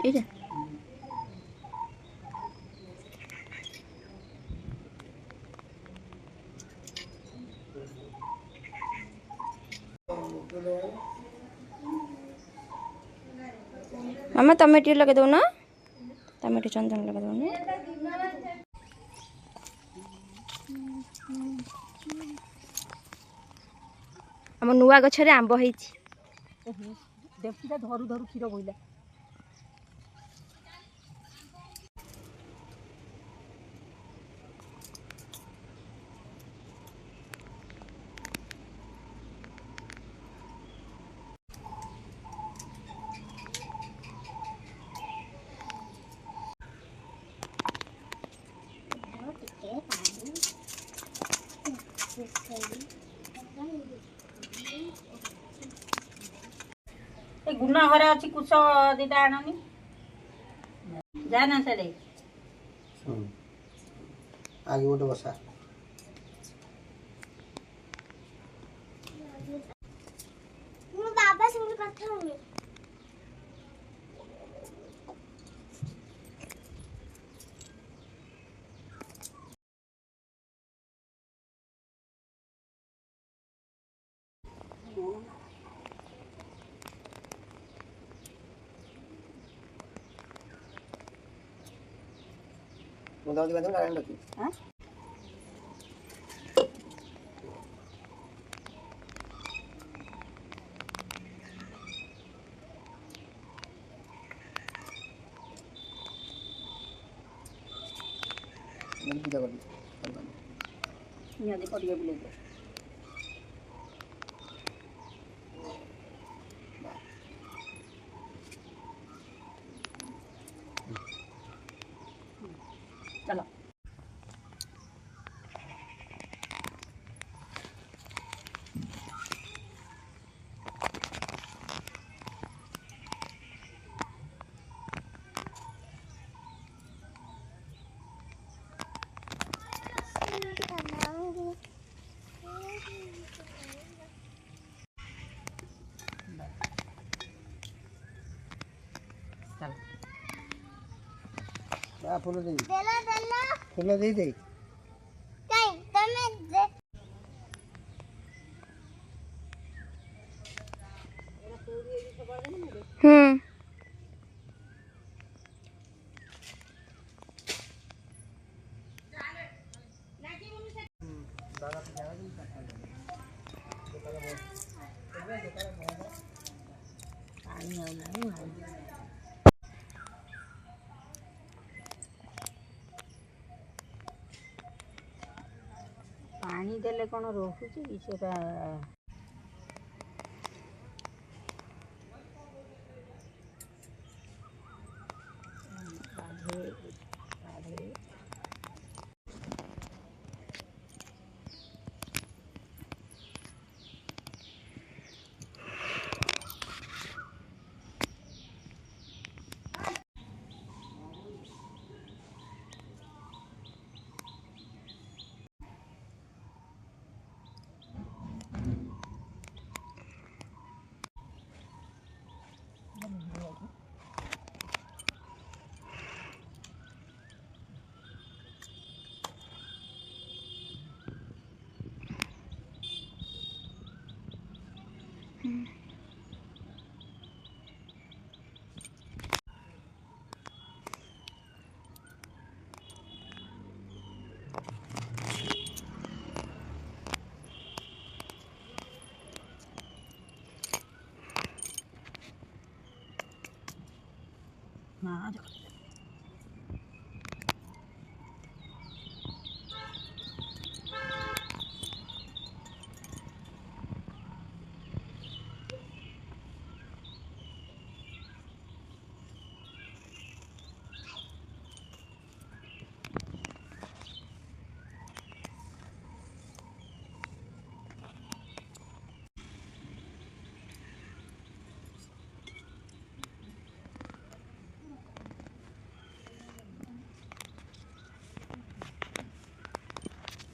এইটা मामा तमें टी लगे दौन तमें टी चंदन लगे दौन आम नुआ गछरे आंब होईछि देखिता धरु धरु क्षीर बोइला गुना घर अच्छी कुछ दीटा आनी जाना से आगे गोटे बसा बाबा से कथा होनी मोदावती बांधून नारायण रखी हां मैंने पूजा कर दी नियादी करिए बोले चलो फूल दे देला देला फूल दे दे काई तमे दे पानी देले कौन रोहुची सेटा हाँ